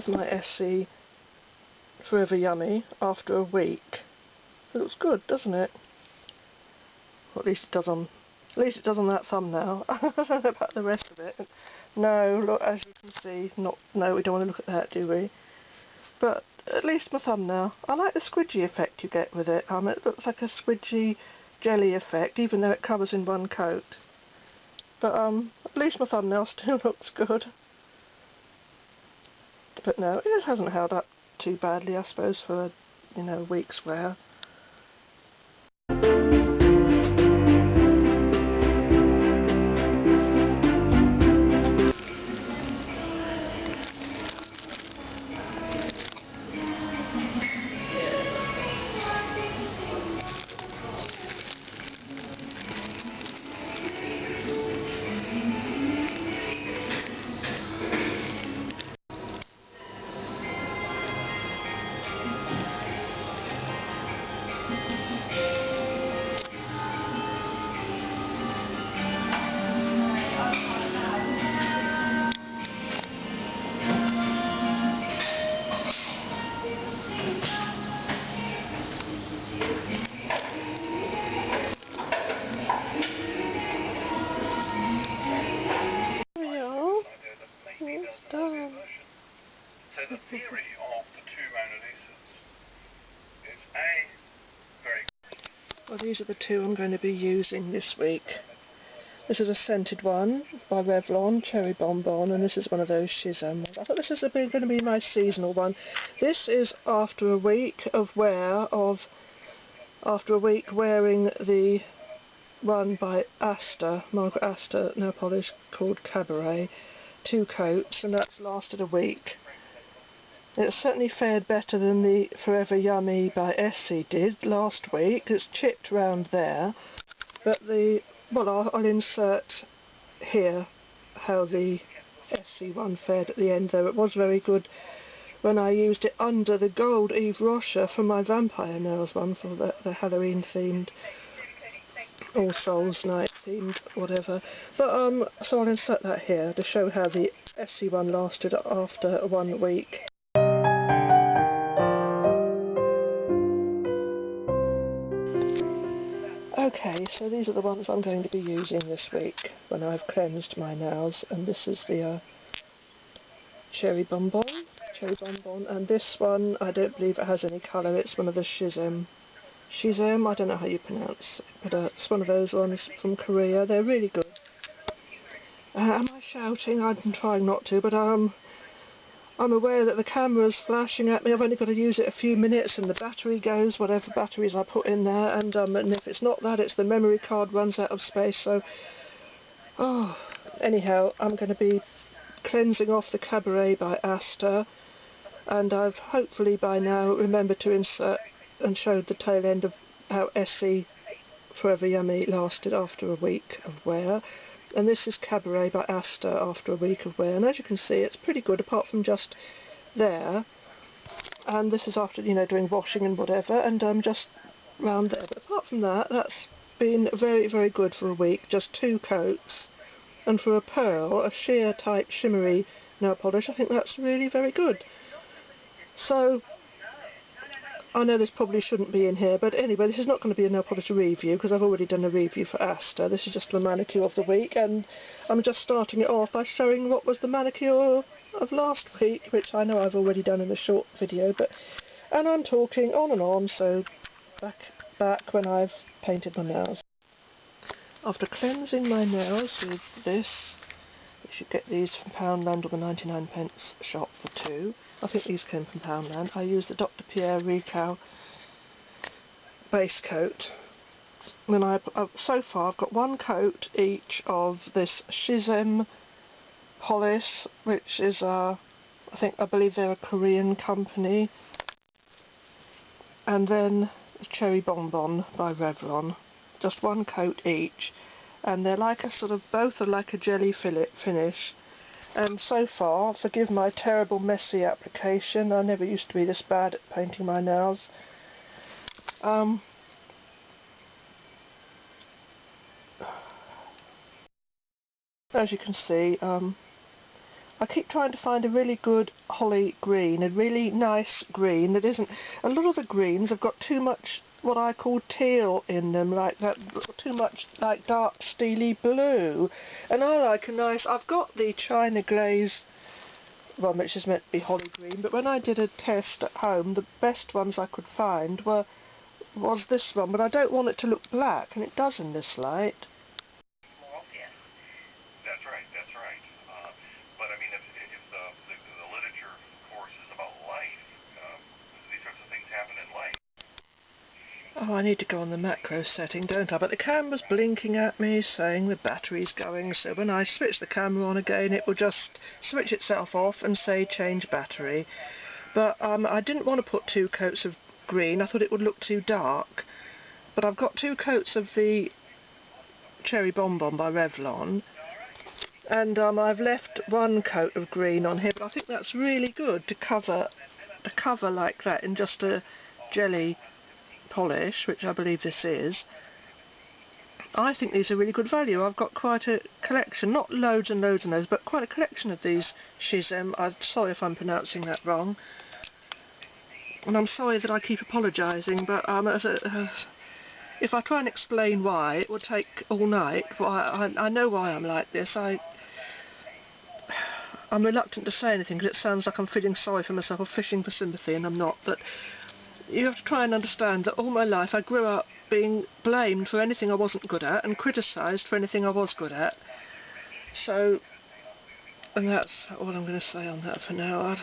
There's my Essie Forever Yummy after a week. It looks good, doesn't it? Or at least it does on that thumbnail. I don't know about the rest of it. No, look, as you can see, no, we don't want to look at that, do we? But at least my thumbnail. I like the squidgy effect you get with it. It looks like a squidgy jelly effect, even though it covers in one coat. But at least my thumbnail still looks good. But no, it hasn't held up too badly, I suppose, for a week's wear. So the theory of the two Mona Lisas is very good. Well, these are the two I'm going to be using this week. This is a scented one by Revlon, Cherry Bonbon, and this is one of those Shisem ones. I thought this is going to be my seasonal one. This is after a week of after a week wearing the one by Astor, Margaret Astor nail polish called Cabaret, 2 coats, and that's lasted a week. It's certainly fared better than the Forever Yummy by Essie did last week. It's chipped round there, but I'll insert here how the Essie one fared at the end, though it was very good when I used it under the gold Eve Rocher for my Vampire Nails one, for the Halloween themed, All Souls Night themed, whatever. But so I'll insert that here to show how the Essie one lasted after 1 week. Okay, so these are the ones I'm going to be using this week when I've cleansed my nails, and this is the Cherry Bonbon, and this one, I don't believe it has any colour, it's one of the Shisem, I don't know how you pronounce it, but it's one of those ones from Korea. They're really good. Am I shouting? I'm trying not to, but I'm aware that the camera's flashing at me. I've only got to use it a few minutes and the battery goes, whatever batteries I put in there, and if it's not that, it's the memory card runs out of space. So, anyhow, I'm going to be cleansing off the Cabaret by Astor, and I've hopefully by now remembered to insert and showed the tail end of how Essie Forever Yummy lasted after a week of wear. And this is Cabaret by Astor after a week of wear, and as you can see, it's pretty good apart from just there. And this is after doing washing and whatever, and just round there. But apart from that, that's been very, very good for a week. Just 2 coats, and for a pearl, a sheer type shimmery nail polish, I think that's really very good. So I know this probably shouldn't be in here, but anyway, this is not going to be a nail polish review because I've already done a review for Astor. This is just the manicure of the week, and I'm just starting it off by showing what was the manicure of last week, which I know I've already done in a short video, and I'm talking on and on, so back when I've painted my nails. After cleansing my nails with this, you should get these from Poundland or the 99p shop for 2. I think these came from Poundland. I used the Dr. Pierre Ricoeur base coat. And so far I've got 1 coat each of this Shisem polish, which is I believe they're a Korean company, and then Cherry Bonbon by Revlon. Just 1 coat each, and they're like both are like a jelly fillet finish. And so far, forgive my terrible messy application, I never used to be this bad at painting my nails. As you can see, I I keep trying to find a really good holly green, a really nice green that isn't... A lot of the greens have got too much what I call teal in them, like that, too much like dark steely blue. And I like a nice... I've got the China glaze one, which is meant to be holly green, but when I did a test at home, the best ones I could find was this one, but I don't want it to look black, and it does in this light. That's right, that's right. But I mean, if the literature, of course, is about life, these sorts of things happen in life. Oh, I need to go on the macro setting, don't I? But the camera's blinking at me, saying the battery's going, so when I switch the camera on again, it will just switch itself off and say change battery. But I didn't want to put 2 coats of green, I thought it would look too dark. But I've got 2 coats of the Cherry Bonbon by Revlon, and I've left 1 coat of green on here, but I think that's really good to cover like that in just a jelly polish, which I believe this is. I think these are really good value. I've got quite a collection, not loads and loads and loads, but quite a collection of these Shisem. I'm sorry if I'm pronouncing that wrong, and I'm sorry that I keep apologising, but if I try and explain why, it will take all night. I know why I'm like this. I'm reluctant to say anything because it sounds like I'm feeling sorry for myself or fishing for sympathy, and I'm not. But you have to try and understand that all my life I grew up being blamed for anything I wasn't good at and criticised for anything I was good at. So, and that's all I'm going to say on that for now.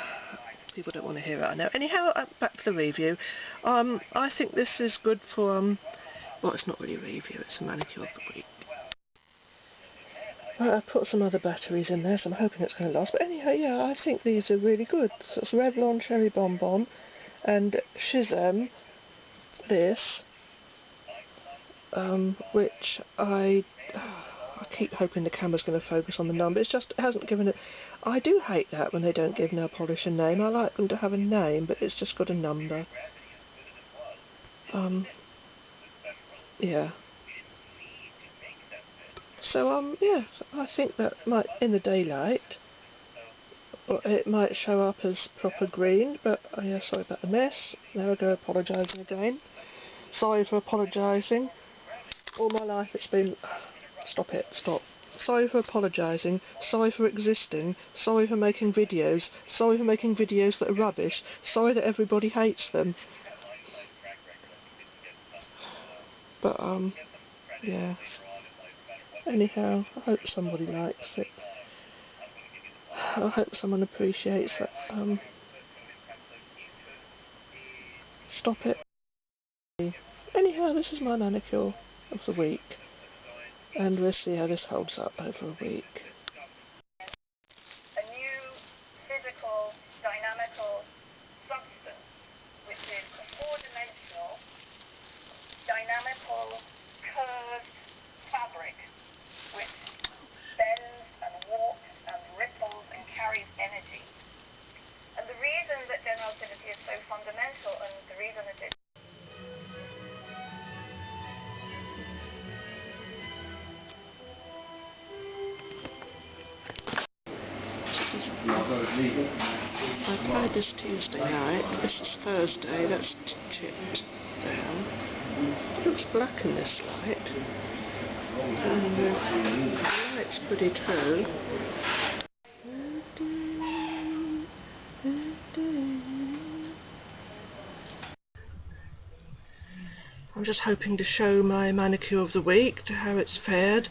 People don't want to hear it, I know. Anyhow, back to the review. I think this is good for, well, it's not really a review, it's a manicure of the week. Right, I put some other batteries in there, so I'm hoping it's going to last. But anyhow, yeah, I think these are really good. So it's Revlon Cherry Bonbon and Shisem, this, which I keep hoping the camera's going to focus on the number. It's just, it hasn't given it... I do hate that when they don't give nail polish a name. I like them to have a name, but it's just got a number. Yeah. So, yeah, I think that might, in the daylight, it might show up as proper green, but, yeah, sorry about the mess. There I go, apologising again. Sorry for apologising. All my life it's been... Stop it, stop. Sorry for apologising, sorry for existing, sorry for making videos, sorry for making videos that are rubbish, sorry that everybody hates them. But, yeah. Anyhow, I hope somebody likes it. I hope someone appreciates it. Stop it. Anyhow, this is my manicure of the week, and we'll see how this holds up over a week. A new physical, dynamical substance, which is a 4-dimensional, dynamical, curved fabric, which bends and warps and ripples and carries energy. And the reason that general acidity is so fundamental, and the reason that it I applied this Tuesday night. This is Thursday. That's chipped down. It looks black in this light. And the light's pretty true. I'm just hoping to show my manicure of the week, to how it's fared.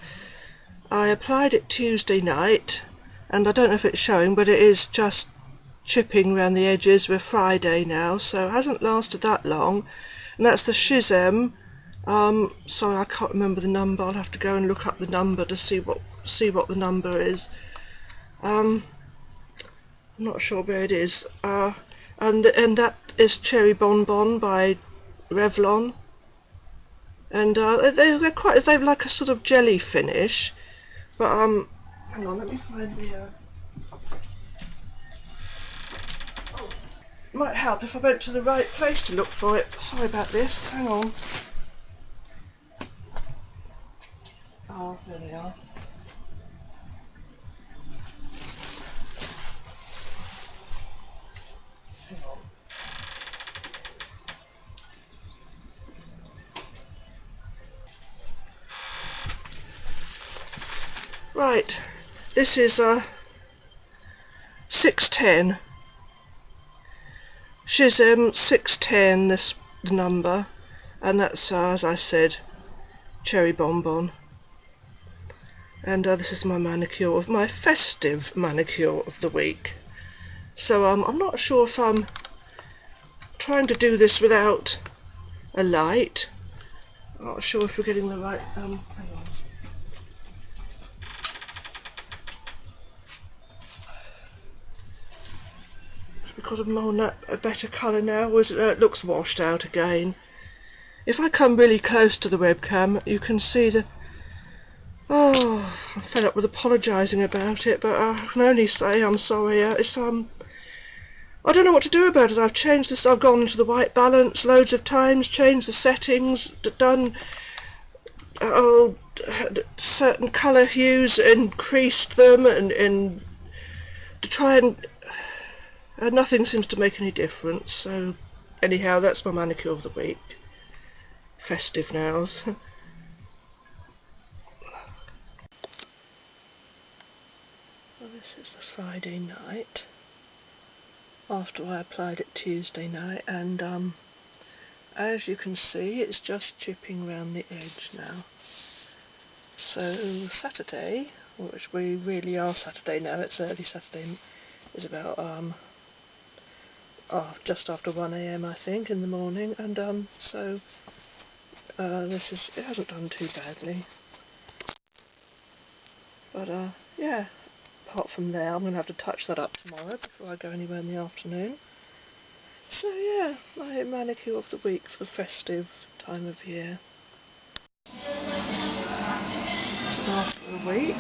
I applied it Tuesday night, and I don't know if it's showing, but it is just chipping around the edges. We're Friday now, so it hasn't lasted that long. And that's the Shisem. Sorry, I can't remember the number. I'll have to go and look up the number to see what the number is. I'm not sure where it is. And that is Cherry Bonbon by Revlon. And they've like a sort of jelly finish. But hang on, let me find the it might help if I went to the right place to look for it. Sorry about this, hang on. Oh, there they are. Right, this is 610. Shisem 610, this the number, and that's as I said, cherry bonbon. And this is my manicure, of my festive manicure of the week. So I'm not sure if I'm trying to do this without a light. I'm not sure if we're getting the right, hang on. We've got a better colour now, or is it, it looks washed out again. If I come really close to the webcam, you can see the... Oh, I'm fed up with apologising about it, but I can only say I'm sorry. It's I don't know what to do about it. I've changed this. I've gone into the white balance loads of times, changed the settings, done certain colour hues, increased them, and to try and nothing seems to make any difference. So anyhow, that's my manicure of the week. Festive nails. Well, this is the Friday night after I applied it Tuesday night, and as you can see, it's just chipping round the edge now. So Saturday, which we really are Saturday now, it's early Saturday, is about just after 1 AM I think in the morning, and so it hasn't done too badly, but yeah. Apart from there, I'm going to have to touch that up tomorrow before I go anywhere in the afternoon. So yeah, my manicure of the week for the festive time of year. So after a week,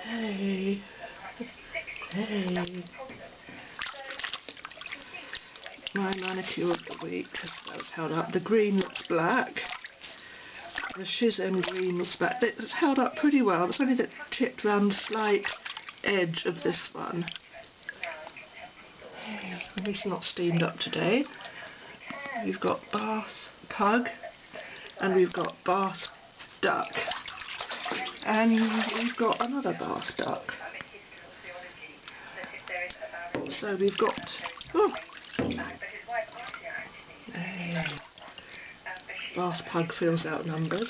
hey, my manicure of the week, that was held up. The green looks black, the Shisem green looks black. It's held up pretty well. It's only that chipped round the slight edge of this one. At least not steamed up today. We've got Bath Pug, and we've got Bath Duck, and we've got another Bath Duck. So we've got Bath Pug feels outnumbered.